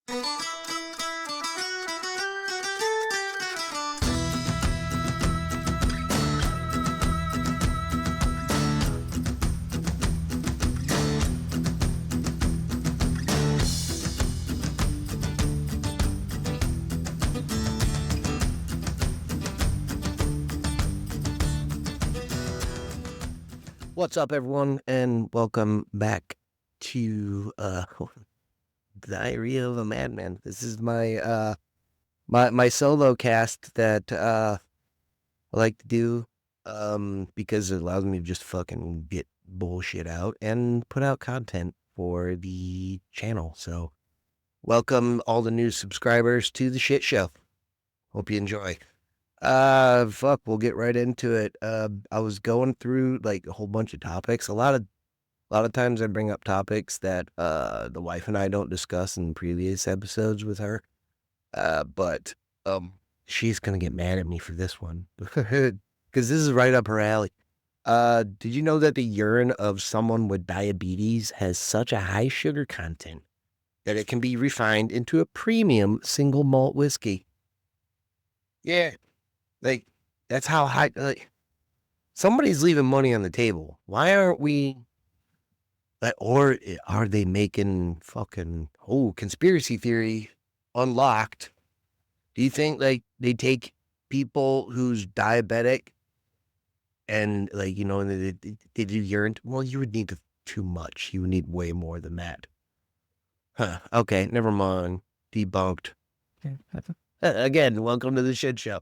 What's up, everyone, and welcome back to Diarrhea of a Madman. This is my solo cast that I like to do because it allows me to just fucking get bullshit out and put out content for the channel. So welcome all the new subscribers to the shit show. Hope you enjoy. Fuck, we'll get right into it. I was going through like a whole bunch of topics. A lot of times I bring up topics that the wife and I don't discuss in previous episodes with her. But she's gonna get mad at me for this one because this is right up her alley. Did you know that the urine of someone with diabetes has such a high sugar content that it can be refined into a premium single malt whiskey? Yeah, like that's how high. Like, somebody's leaving money on the table. Why aren't we? Or are they making fucking conspiracy theory unlocked? Do you think like they take people who's diabetic and like they do urine? Well, you would need too much. You would need way more than that. Huh? Okay, never mind. Debunked. Again, welcome to the shit show.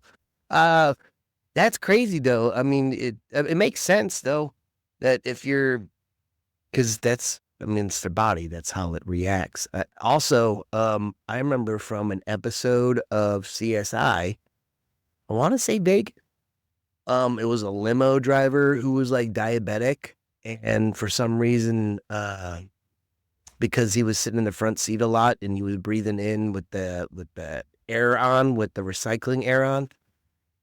That's crazy though. I mean, it makes sense though that if you're because it's their body. That's how it reacts. Also, I remember from an episode of CSI, I want to say big. It was a limo driver who was like diabetic, and for some reason, because he was sitting in the front seat a lot and he was breathing in with the air on, with the recycling air on,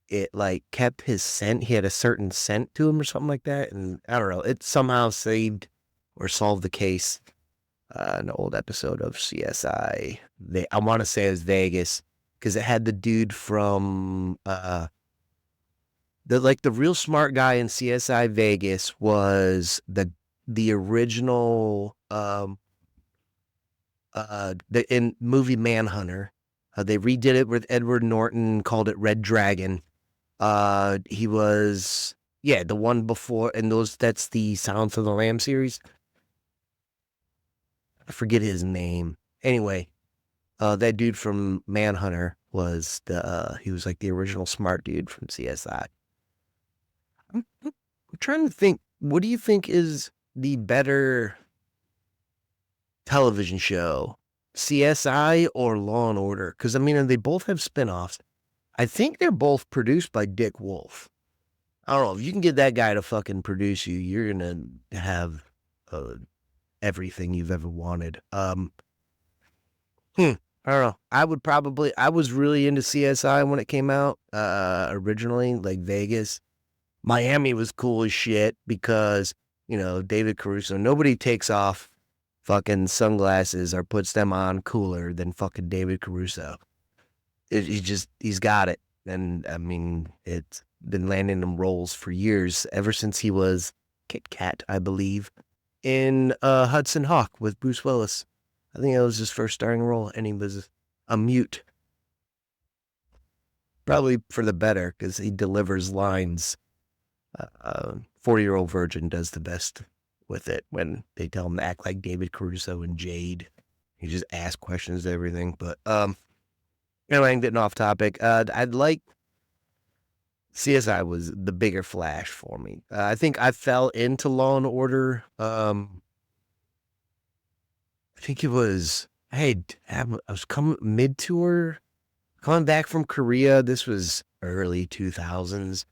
it like kept his scent. He had a certain scent to him or something like that, and I don't know. It somehow saved or solve the case. An old episode of CSI. I want to say it was Vegas because it had the dude from the real smart guy in CSI Vegas was the original in movie Manhunter. They redid it with Edward Norton, called it Red Dragon. He was the one before, and that's the Silence of the Lamb series. I forget his name. Anyway, that dude from Manhunter was he was like the original smart dude from CSI. I'm trying to think, what do you think is the better television show, CSI or Law and Order? Because I mean, they both have spinoffs. I think they're both produced by Dick Wolf. I don't know, if you can get that guy to fucking produce you, you're gonna have everything you've ever wanted. I don't know. I was really into CSI when it came out, originally, like Vegas. Miami was cool as shit because, David Caruso, nobody takes off fucking sunglasses or puts them on cooler than fucking David Caruso. He's got it. And I mean, it's been landing him roles for years, ever since he was Kit Kat, I believe, in Hudson Hawk with Bruce Willis. I think that was his first starring role, and he was a mute. Probably for the better, because he delivers lines. 40-Year-Old Virgin does the best with it when they tell him to act like David Caruso and Jade. He just asks questions to everything. But anyway, I'm getting off topic. I'd like CSI was the bigger Flash for me. I think I fell into Law and Order. I think it was, I was coming mid-tour, coming back from Korea. This was early 2000s.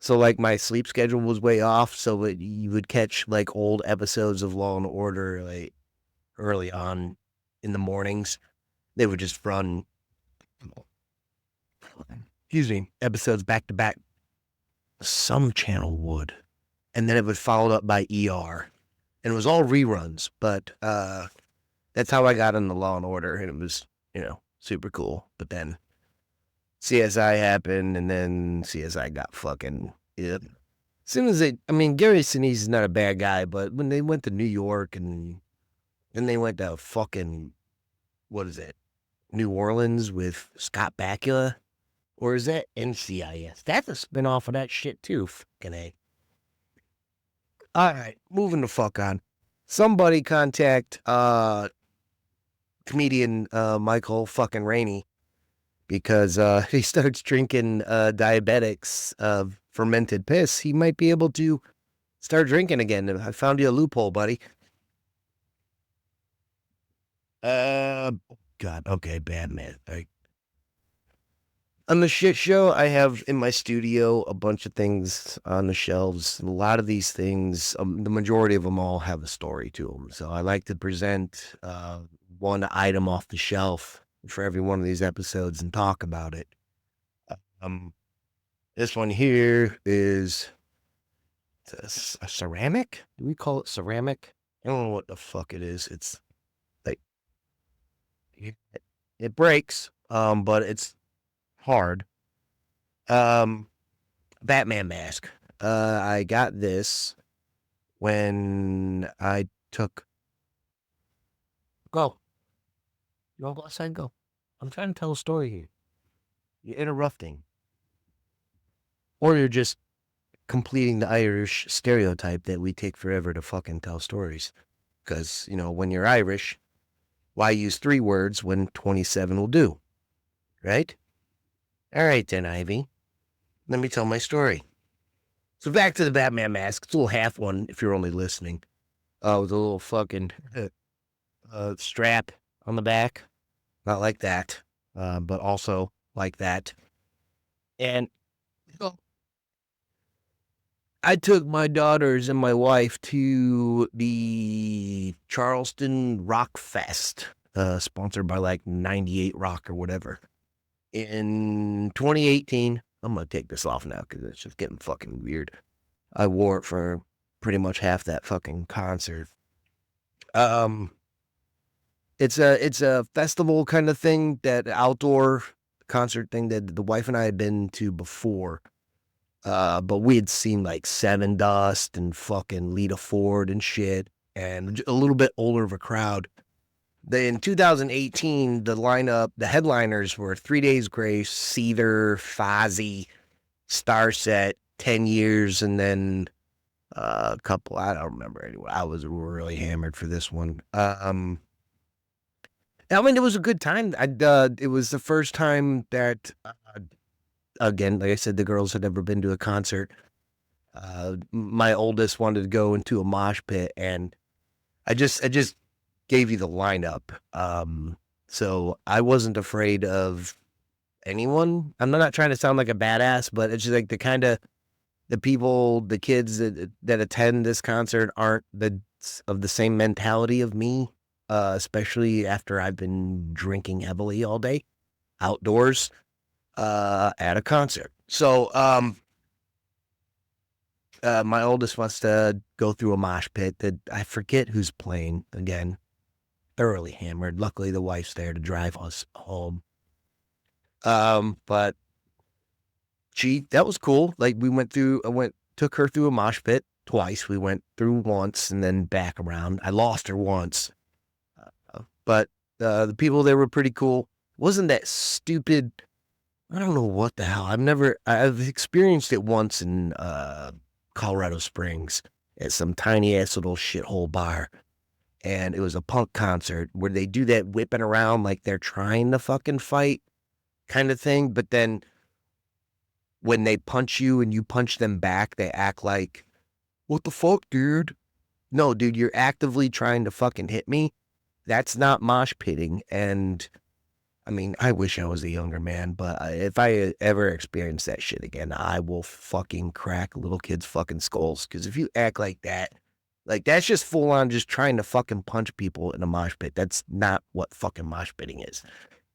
So like my sleep schedule was way off. So you would catch like old episodes of Law and Order like early on in the mornings. They would just run, episodes back to back. Some channel would. And then it would followed up by ER. And it was all reruns. But That's how I got into Law and Order, and it was, super cool. But then CSI happened, and then CSI got fucking it. As soon as Gary Sinise is not a bad guy, but when they went to New York and then they went to fucking, what is it, New Orleans with Scott Bakula? Or is that NCIS? That's a spinoff of that shit too. Fucking A. All right, moving the fuck on. Somebody contact comedian Michael fucking Rainey because he starts drinking diabetics fermented piss. He might be able to start drinking again. I found you a loophole, buddy. God, okay, bad man. On the shit show, I have in my studio a bunch of things on the shelves. A lot of these things, the majority of them all have a story to them. So I like to present one item off the shelf for every one of these episodes and talk about it. Um, this one here is a ceramic. Do we call it ceramic? I don't know what the fuck it is. It's like it breaks, but it's hard. Batman mask. I got this when I took. Go. You want to go outside? Go. I'm trying to tell a story here. You're interrupting. Or you're just completing the Irish stereotype that we take forever to fucking tell stories. Because, when you're Irish, why use 3 words when 27 will do? Right? All right, then, Ivy. Let me tell my story. So back to the Batman mask. It's a little half one if you're only listening. With a little fucking strap on the back. Not like that, but also like that. And I took my daughters and my wife to the Charleston Rock Fest, sponsored by like 98 Rock or whatever. In 2018, I'm going to take this off now because it's just getting fucking weird. I wore it for pretty much half that fucking concert. It's a festival kind of thing, that outdoor concert thing that the wife and I had been to before. But we had seen like Seven Dust and fucking Lita Ford and shit, and a little bit older of a crowd. In 2018, the headliners were 3 Days Grace, Seether, Fozzy, Starset, 10 Years, and then a couple, I don't remember anyway. I was really hammered for this one. It was a good time. It was the first time that, again, like I said, the girls had never been to a concert. My oldest wanted to go into a mosh pit, and I just gave you the lineup. So I wasn't afraid of anyone. I'm not trying to sound like a badass, but it's just like the people, the kids that attend this concert aren't of the same mentality of me. Especially after I've been drinking heavily all day outdoors at a concert. So my oldest wants to go through a mosh pit that I forget who's playing again. Thoroughly hammered. Luckily, the wife's there to drive us home. But that was cool. Like took her through a mosh pit twice. We went through once and then back around. I lost her once. But the people there were pretty cool. Wasn't that stupid? I don't know what the hell. I've experienced it once in Colorado Springs at some tiny ass little shithole bar. And it was a punk concert where they do that whipping around like they're trying to fucking fight kind of thing. But then when they punch you and you punch them back, they act like, what the fuck, dude? No, dude, you're actively trying to fucking hit me. That's not mosh pitting. And I wish I was a younger man, but if I ever experience that shit again, I will fucking crack little kids' fucking skulls. Because if you act like that's just full on just trying to fucking punch people in a mosh pit. That's not what fucking mosh pitting is.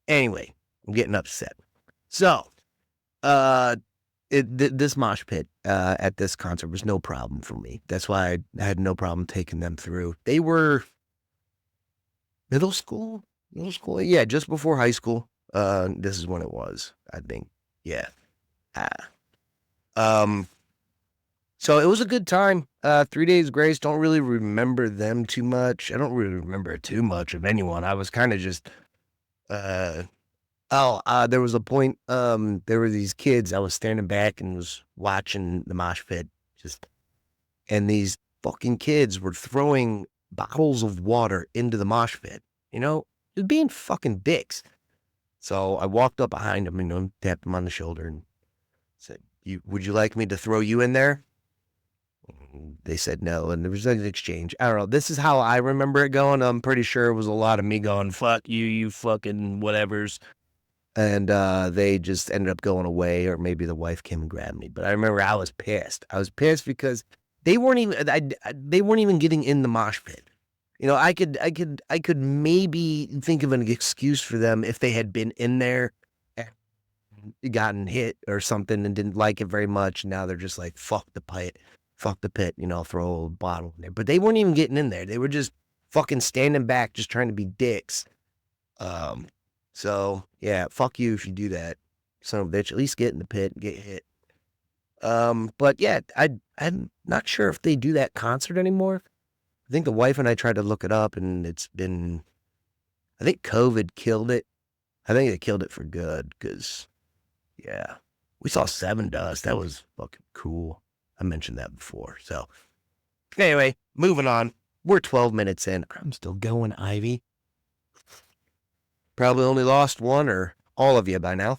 Anyway, I'm getting upset. So, this mosh pit at this concert was no problem for me. That's why I had no problem taking them through. They were Middle school? Middle school? Yeah, just before high school. This is when it was, I think. Yeah. Ah. Um, so it was a good time. 3 days grace. Don't really remember them too much. I don't really remember too much of anyone. I was kind of just, uh, there was a point, there were these kids. I was standing back and was watching the mosh pit, just, and these fucking kids were throwing bottles of water into the mosh pit, just being fucking dicks. So I walked up behind them, tapped them on the shoulder and said, would you like me to throw you in there? They said no, and there was an exchange. I don't know. This is how I remember it going. I'm pretty sure it was a lot of me going, fuck you, you fucking whatevers. And they just ended up going away, or maybe the wife came and grabbed me. But I remember I was pissed. I was pissed because they weren't even getting in the mosh pit. I could maybe think of an excuse for them if they had been in there and gotten hit or something and didn't like it very much. Now they're just like, fuck the pit, throw a bottle in there. But they weren't even getting in there. They were just fucking standing back, just trying to be dicks. So yeah, fuck you if you do that. Son of a bitch, at least get in the pit and get hit. But yeah, I'm not sure if they do that concert anymore. I think the wife and I tried to look it up and I think COVID killed it. I think it killed it for good because, yeah, we saw Seven Dust. That was fucking cool. I mentioned that before. So anyway, moving on. We're 12 minutes in. I'm still going, Ivy. Probably only lost one or all of you by now.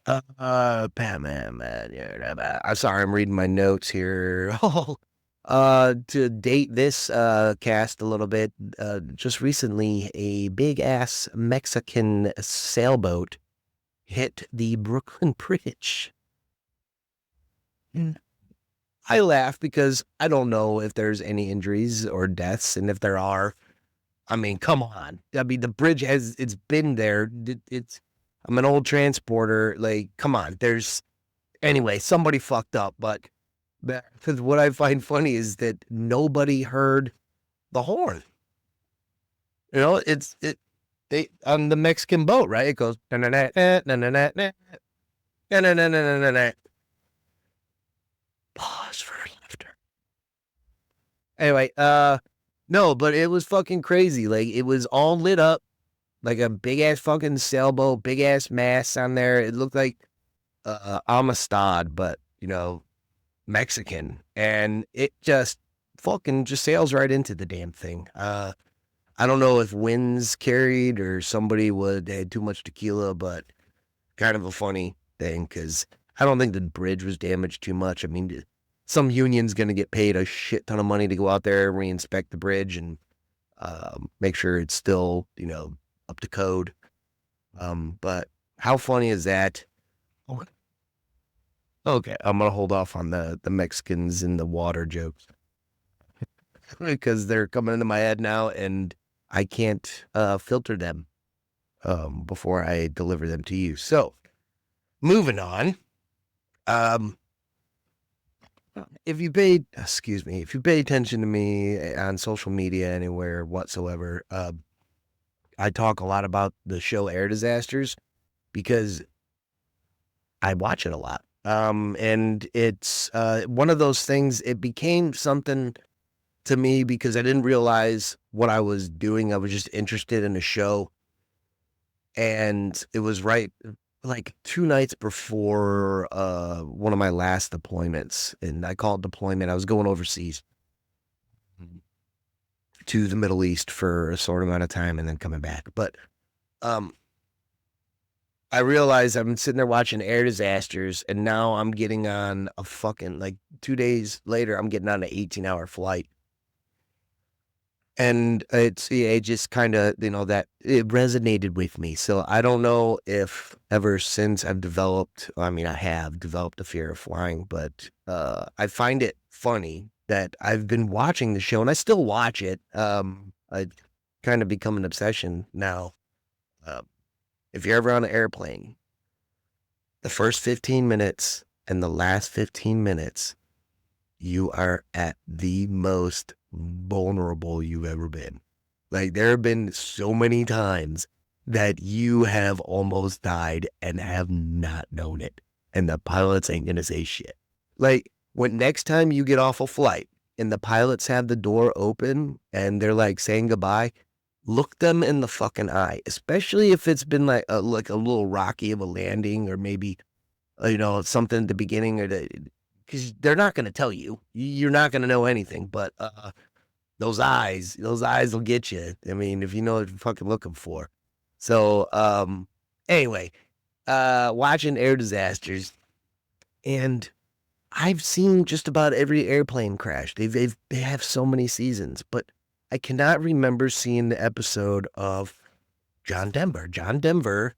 Batman, man. Yeah, I'm sorry, I'm reading my notes here. To date this cast a little bit, just recently, a big ass Mexican sailboat hit the Brooklyn Bridge. I laugh because I don't know if there's any injuries or deaths, and if there are, I mean, come on. I mean, the bridge it's been there. I'm an old transporter. Like, come on. Anyway, somebody fucked up, but because what I find funny is that nobody heard the horn. They on the Mexican boat, right? It goes na na na na na na na na na na na na. Pause for laughter. Anyway, no, but it was fucking crazy. Like, it was all lit up like a big ass fucking sailboat, big ass masts on there. It looked like Amistad, but Mexican, and it just fucking just sails right into the damn thing. I don't know if winds carried or somebody had too much tequila, but kind of a funny thing because I don't think the bridge was damaged too much. I mean, some union's going to get paid a shit ton of money to go out there, reinspect the bridge, and make sure it's still, up to code. But how funny is that? Okay, I'm going to hold off on the Mexicans in the water jokes because they're coming into my head now and I can't filter them before I deliver them to you. So, moving on. If you pay attention to me on social media anywhere whatsoever, I talk a lot about the show Air Disasters because I watch it a lot. And it's one of those things. It became something to me because I didn't realize what I was doing. I was just interested in a show. And it was right like 2 nights before one of my last deployments. And I call it deployment. I was going overseas to the Middle East for a short amount of time and then coming back. But I realized I've been sitting there watching Air Disasters, and now I'm getting on a fucking, like, 2 days later, I'm getting on an 18-hour flight. And it just kind of, that it resonated with me. So I don't know if ever since I have developed a fear of flying, but I find it funny that I've been watching the show and I still watch it. I kind of become an obsession now. If you're ever on an airplane, the first 15 minutes and the last 15 minutes, you are at the most vulnerable you've ever been. Like, there have been so many times that you have almost died and have not known it. And the pilots ain't gonna say shit. Like, when next time you get off a flight and the pilots have the door open and they're like saying goodbye, look them in the fucking eye, especially if it's been like a little rocky of a landing, or maybe, something at the beginning, because they're not going to tell you. You're not going to know anything, but those eyes will get you. I mean, if you know what you're fucking looking for. So, anyway, watching air disasters, and I've seen just about every airplane crash. They have so many seasons, but I cannot remember seeing the episode of John Denver. John Denver,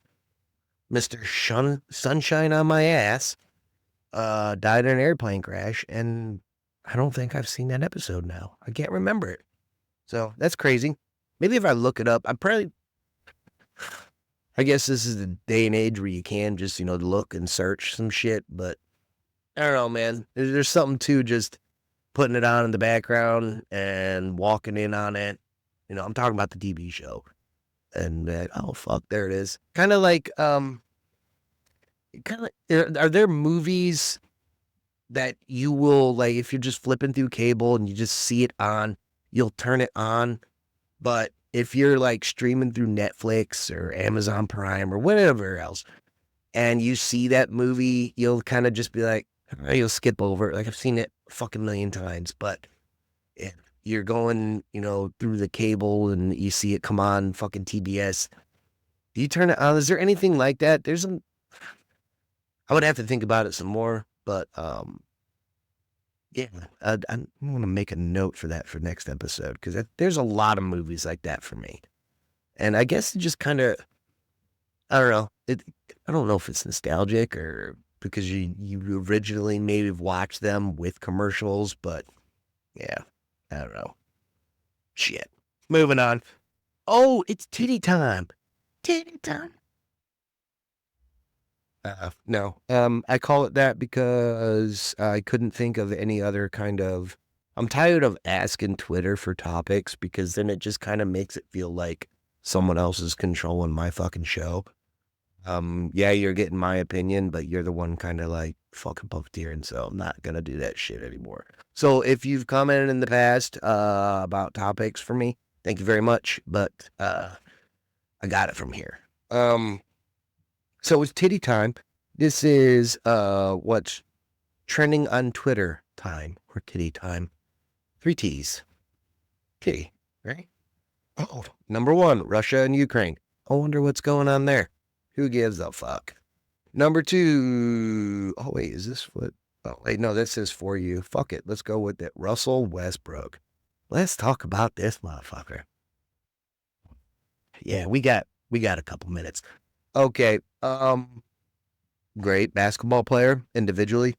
Mr. Sunshine on my ass, died in an airplane crash, and I don't think I've seen that episode now. I can't remember it. So that's crazy. Maybe if I look it up, I guess this is the day and age where you can just, look and search some shit, but I don't know, man. There's something to just putting it on in the background and walking in on it. I'm talking about the TV show. And oh fuck, there it is. Kind of like are there movies that you will, like, if you're just flipping through cable and you just see it on, you'll turn it on, but if you're like streaming through Netflix or Amazon Prime or whatever else, and you see that movie, you'll kind of just be like, you'll skip over it. Like, I've seen it a fucking million times, but if you're going, through the cable and you see it come on fucking TBS, do you turn it on? Is there anything like that? I would have to think about it some more, but yeah, I want to make a note for that for next episode, because there's a lot of movies like that for me. And I guess it just kind of, I don't know. I don't know if it's nostalgic or because you originally maybe watched them with commercials, but yeah, I don't know. Shit. Moving on. Oh, it's titty time. Titty time. No. I call it that because I couldn't think of any other kind of. I'm tired of asking Twitter for topics, because then it just kind of makes it feel like someone else is controlling my fucking show. Yeah, you're getting my opinion, but you're the one kind of like fucking puppeteering, so I'm not gonna do that shit anymore. So if you've commented in the past about topics for me, thank you very much, but I got it from here. So it's titty time. This is what's trending on Twitter time, or kitty time. 3 T's. Kitty, right? Oh, number 1, Russia and Ukraine. I wonder what's going on there. Who gives a fuck? Number 2. Oh, wait, is this what? Oh, wait, no, this is for you. Fuck it. Let's go with it. Russell Westbrook. Let's talk about this motherfucker. Yeah, we got a couple minutes. Okay. Great basketball player individually.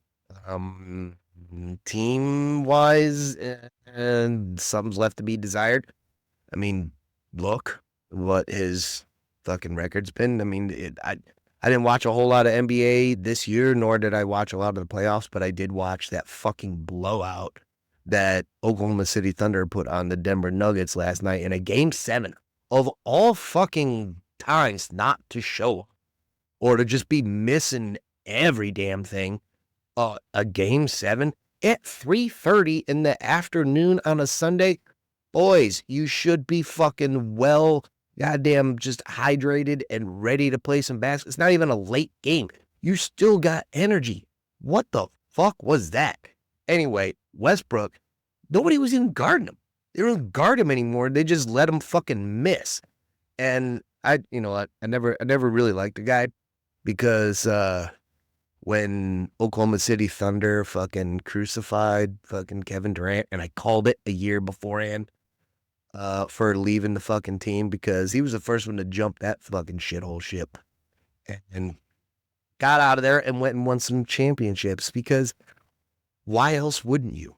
Team wise, and something's left to be desired. I mean, look what his fucking record's been. I mean, I didn't watch a whole lot of NBA this year, nor did I watch a lot of the playoffs, but I did watch that fucking blowout that Oklahoma City Thunder put on the Denver Nuggets last night in a Game 7 of all fucking times not to show, or to just be missing every damn thing. A Game 7 at 3:30 in the afternoon on a Sunday. Boys, you should be fucking goddamn just hydrated and ready to play some basketball. It's not even a late game. You still got energy. What the fuck was that? Anyway, Westbrook, nobody was even guarding him. They don't guard him anymore. They just let him fucking miss. And I never really liked the guy, because when Oklahoma City Thunder fucking crucified fucking Kevin Durant, and I called it a year beforehand for leaving the fucking team, because he was the first one to jump that fucking shithole ship and got out of there and went and won some championships, because why else wouldn't you?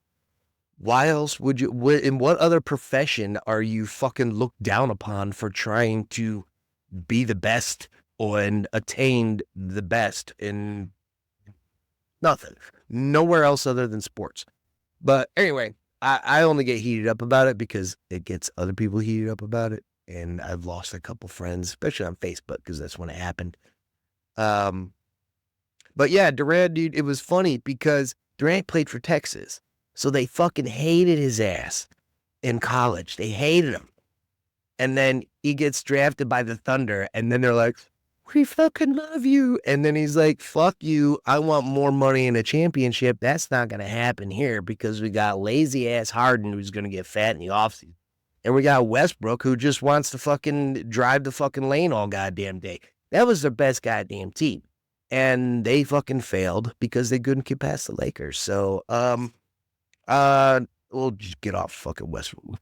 Why else would you? In what other profession are you fucking looked down upon for trying to be the best and attain the best in nothing? Nowhere else other than sports. But anyway, I only get heated up about it because it gets other people heated up about it. And I've lost a couple friends, especially on Facebook, because that's when it happened. Um, but yeah, Durant, dude, it was funny because Durant played for Texas. So they fucking hated his ass in college. They hated him. And then he gets drafted by the Thunder, and then they're like, we fucking love you. And then he's like, fuck you. I want more money in a championship. That's not going to happen here because we got lazy ass Harden who's going to get fat in the offseason. And we got Westbrook who just wants to fucking drive the fucking lane all goddamn day. That was their best goddamn team. And they fucking failed because they couldn't get past the Lakers. So, we'll just get off fucking Westbrook.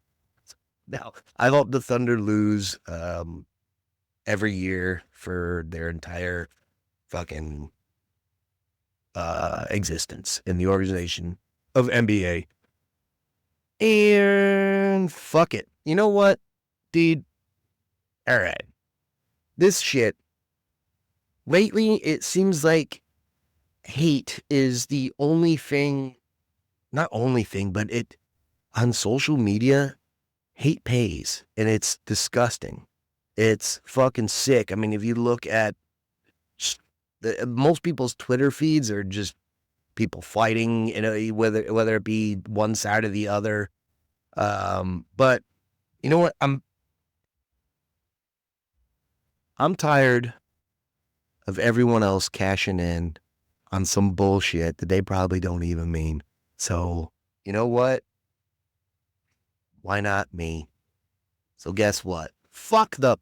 Now, I hope the Thunder lose every year for their entire fucking existence in the organization of NBA. And fuck it. You know what, dude? All right. This shit, lately, it seems like hate is the only thing, not only thing, but it, on social media, hate pays, and it's disgusting. It's fucking sick. I mean, if you look at most people's Twitter feeds are just people fighting, you know, whether it be one side or the other. But you know what? I'm tired of everyone else cashing in on some bullshit that they probably don't even mean. So, you know what? Why not me? So guess what? Fuck the